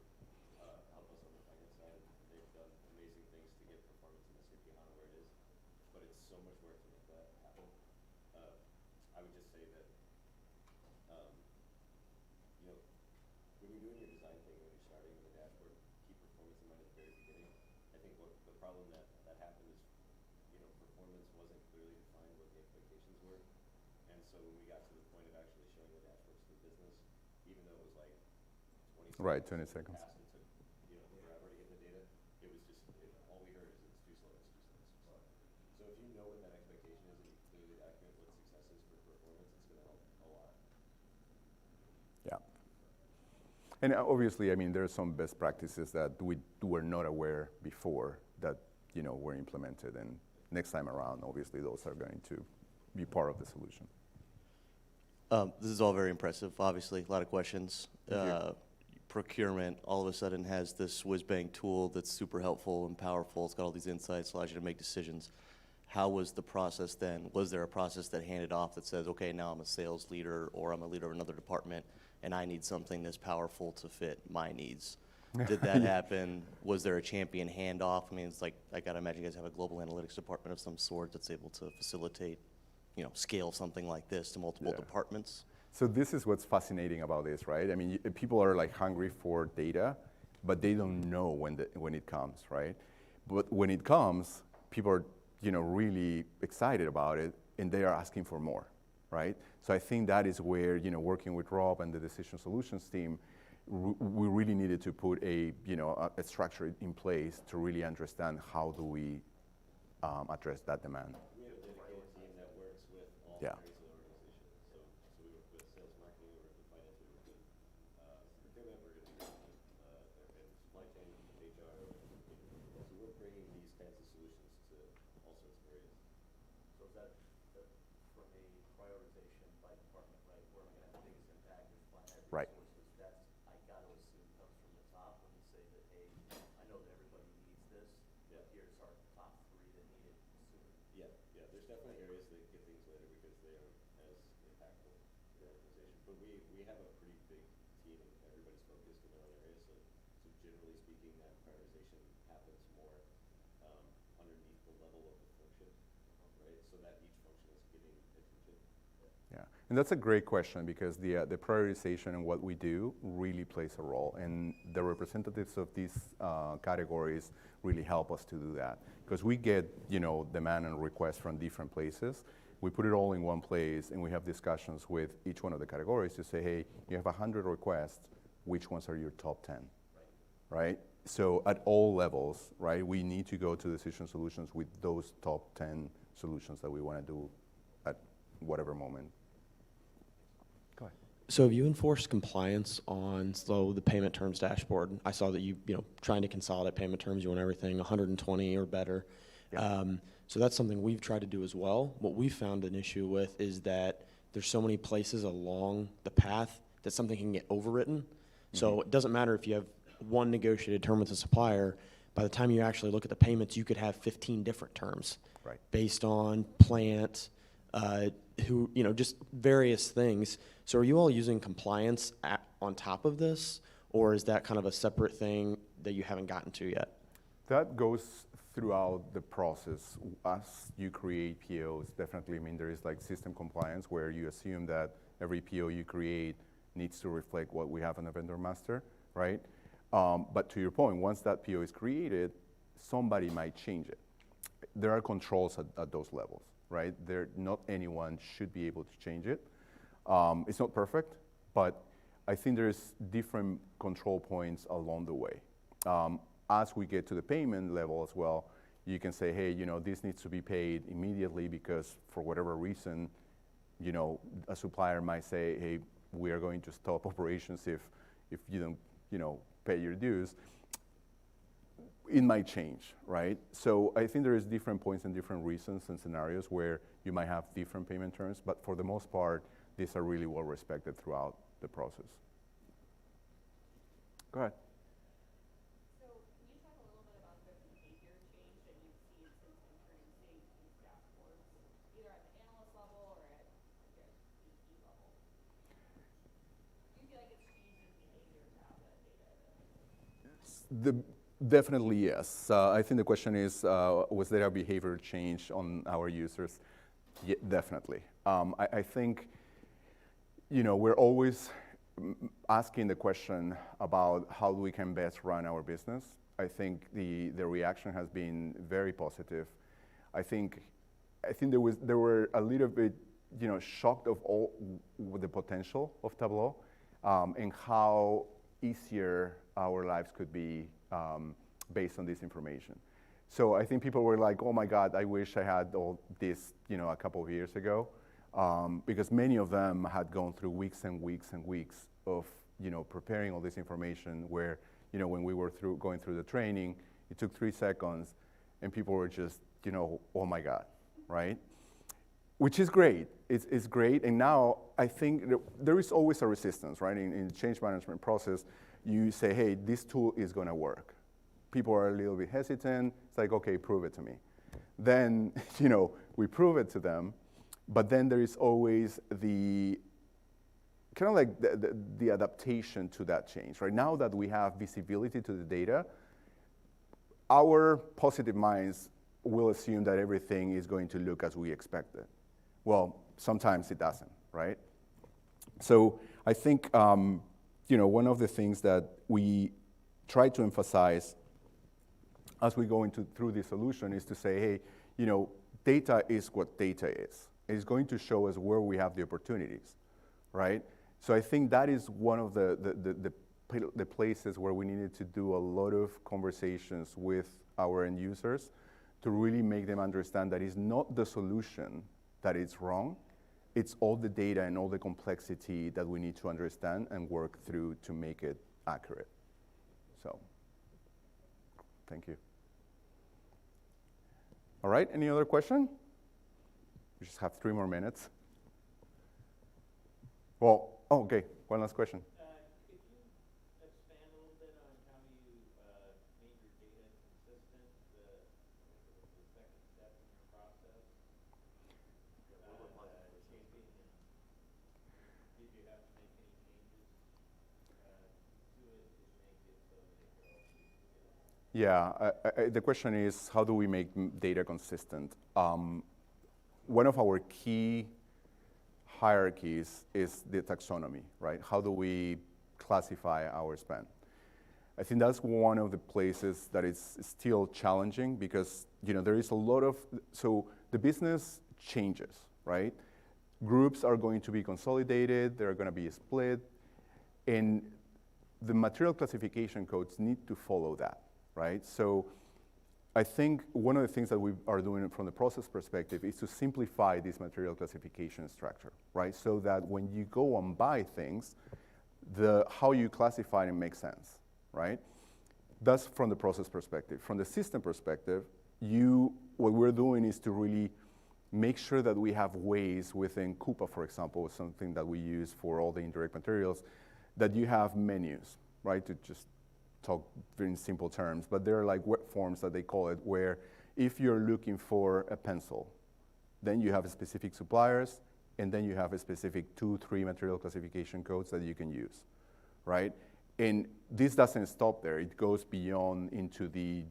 Speaker 4: help us on the finance side. They've done amazing things to get performance in SAP HANA where it is, but it's so much work to make that happen. I would just say that, you know, when you're doing your design thing, when you're starting with a dashboard, keep performance in mind at the very beginning. I think what the problem that happened is, you know, performance wasn't clearly defined what the expectations were. And so when we got to the point of actually showing the dashboards to the business, even though it was like 20 seconds.
Speaker 1: Right, 20 seconds.
Speaker 4: Past, it took, you know, forever to get the data. It was just, all we heard is it's too slow, it's too slow, it's too slow. So if you know what that expectation is and you clearly document what success is for performance, it's going to help a lot.
Speaker 1: Yeah. And obviously, I mean, there are some best practices that we were not aware before that, you know, were implemented. And next time around, obviously, those are going to be part of the solution.
Speaker 14: This is all very impressive, obviously, a lot of questions. Procurement all of a sudden has this whiz-bang tool that's super helpful and powerful. It's got all these insights, allows you to make decisions. How was the process then? Was there a process that handed off that says, okay, now I'm a sales leader or I'm a leader of another department and I need something that's powerful to fit my needs? Did that happen? Was there a champion handoff? I mean, it's like, I gotta imagine you guys have a global analytics department of some sort that's able to facilitate, you know, scale something like this to multiple departments.
Speaker 1: So this is what's fascinating about this, right? I mean, people are like hungry for data, but they don't know when it comes, right? But when it comes, people are, you know, really excited about it, and they are asking for more, right? So I think that is where, you know, working with Rob and the Decision Solutions team, we really needed to put a, you know, a structure in place to really understand how do we address that demand.
Speaker 4: We have a dedicated team that works with all
Speaker 1: Yeah.
Speaker 4: areas of the organization. So we work with sales, marketing, we work with finance, we work with procurement, we're going to and supply chain, HR. So we're bringing these kinds of solutions to all sorts of areas.
Speaker 13: So is that from a prioritization by department, right? Where I'm going to have the biggest impact is finance
Speaker 1: Right.
Speaker 13: resources. That's, I got to assume, comes from the top when you say that, hey, I know that everybody needs this.
Speaker 4: Yeah.
Speaker 13: Here's our top 3 that need it sooner.
Speaker 4: Yeah, yeah. There's definitely areas that get things later because they aren't as impactful to the organization. But we have a pretty big team and everybody's focused in their own area. So generally speaking, that prioritization happens more underneath the level of the function, right? So that each function is getting attention.
Speaker 1: Yeah, and that's a great question because the prioritization and what we do really plays a role, and the representatives of these categories really help us to do that because we get, you know, demand and requests from different places. We put it all in one place, and we have discussions with each one of the categories to say, hey, you have 100 requests. Which ones are your top 10? Right? So at all levels, right, we need to go to Decision Solutions with those top 10 solutions that we want to do at whatever moment. Go ahead.
Speaker 9: So have you enforced compliance on the payment terms dashboard? I saw that you know, trying to consolidate payment terms, you want everything 120 or better.
Speaker 1: Yeah.
Speaker 9: So that's something we've tried to do as well. What we found an issue with is that there's so many places along the path that something can get overwritten. So it doesn't matter if you have one negotiated term with a supplier, by the time you actually look at the payments, you could have 15 different terms.
Speaker 1: Right.
Speaker 9: Based on plant, who, you know, just various things. So are you all using compliance on top of this, or is that kind of a separate thing that you haven't gotten to yet?
Speaker 1: That goes throughout the process. As you create POs, definitely, I mean, there is like system compliance where you assume that every PO you create needs to reflect what we have in the vendor master, right? But to your point, once that PO is created, somebody might change it. There are controls at those levels, right? Not anyone should be able to change it. It's not perfect, but I think there's different control points along the way. As we get to the payment level as well, you can say, hey, this needs to be paid immediately because for whatever reason, a supplier might say, hey, we are going to stop operations if you don't, pay your dues. It might change, right? So I think there is different points and different reasons and scenarios where you might have different payment terms, but for the most part, these are really well respected throughout the process. Go ahead.
Speaker 2: So can you talk a little bit about the behavior change that you've seen since introducing these dashboards, either at the analyst level or at the VP level? Do you feel like it's changing behavior to have that data available?
Speaker 1: Definitely yes. I think the question is, was there a behavior change on our users? Yeah, definitely. I think, we're always asking the question about how we can best run our business. I think the reaction has been very positive. I think they were a little bit, shocked with the potential of Tableau and how easier our lives could be based on this information. So I think people were like, oh my God, I wish I had all this, a couple of years ago, because many of them had gone through weeks and weeks and weeks of, preparing all this information where, when we were going through the training, it took 3 seconds and people were just, oh my God, right? Which is great. It's great. And now I think there is always a resistance, right? In the change management process, you say, hey, this tool is going to work. People are a little bit hesitant. It's like, okay, prove it to me. Then, we prove it to them. But then there is always the kind of like the adaptation to that change, right? Now that we have visibility to the data, our positive minds will assume that everything is going to look as we expected. Well, sometimes it doesn't, right? So I think, one of the things that we try to emphasize as we go through this solution is to say, hey, data is what data is. It's going to show us where we have the opportunities, right? So I think that is one of the places where we needed to do a lot of conversations with our end users to really make them understand that it's not the solution that is wrong, it's all the data and all the complexity that we need to understand and work through to make it accurate. So, thank you. All right, any other question? We just have 3 more minutes. Well, okay, one last question.
Speaker 6: Could you expand a little bit on how you made your data consistent, the second step in your process? Shaping, and did you have to make any changes to it to make it so that it could all be together?
Speaker 1: Yeah, the question is, how do we make data consistent? One of our key hierarchies is the taxonomy, right? How do we classify our spend? I think that's one of the places that is still challenging because, there is a lot of, so the business changes, right? Groups are going to be consolidated, they're going to be split, and the material classification codes need to follow that, right? So I think one of the things that we are doing from the process perspective is to simplify this material classification structure, right? So that when you go and buy things, how you classify them makes sense, right? That's from the process perspective. From the system perspective, what we're doing is to really make sure that we have ways within Coupa, for example, something that we use for all the indirect materials, that you have menus, right? To just talk in simple terms, but they're like web forms that they call it, where if you're looking for a pencil, then you have specific suppliers, and then you have a specific 2-3 material classification codes that you can use, right? And this doesn't stop there. It goes beyond into the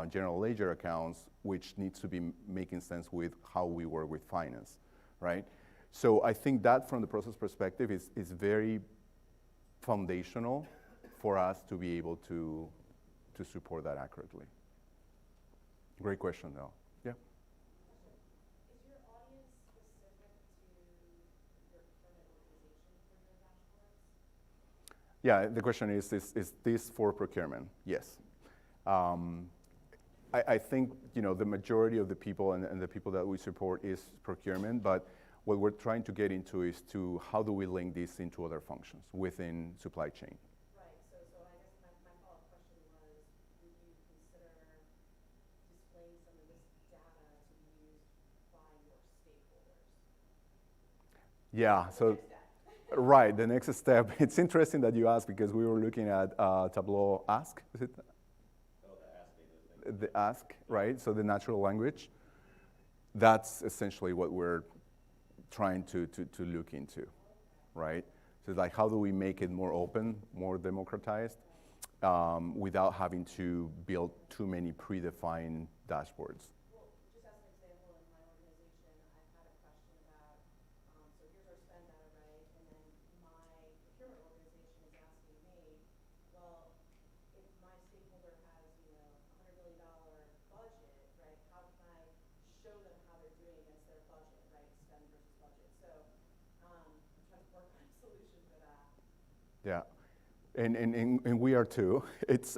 Speaker 1: general ledger accounts, which needs to be making sense with how we work with finance, right? So I think that from the process perspective is very foundational for us to be able to support that accurately. Great question, though. Yeah.
Speaker 2: Is your audience specific to your procurement organization for your dashboards?
Speaker 1: Yeah, the question is this for procurement? Yes. I think, the majority of the people and the people that we support is procurement, but what we're trying to get into is to how do we link this into other functions within supply chain.
Speaker 2: Right, so I guess my follow-up question was, would you consider displaying some of this data to be used by your stakeholders?
Speaker 1: Yeah, so, right, the next step, it's interesting that you asked because we were looking at Tableau Ask, is it? The ask, right? So the natural language. That's essentially what we're trying to look into, right? So it's like, how do we make it more open, more democratized, without having to build too many predefined dashboards?
Speaker 2: Well, just as an example, in my organization, I had a question about, so here's our spend data, right? And then my procurement organization is asking me, well, if my stakeholder has, $100 million budget, right, how can I show them how they're doing against their budget, right, spend versus budget? So I'm trying to work on a solution for that.
Speaker 1: Yeah, and we are too. It's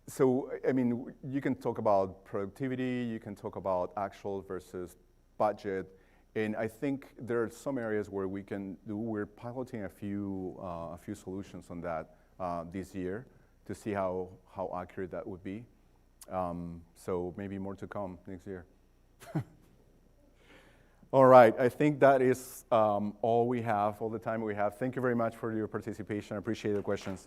Speaker 1: so I mean, you can talk about productivity, you can talk about actual versus budget, and I think there are some areas where we're piloting a few solutions on that this year to see how accurate that would be. So maybe more to come next year. All right, I think that is all we have, all the time we have. Thank you very much for your participation. I appreciate the questions.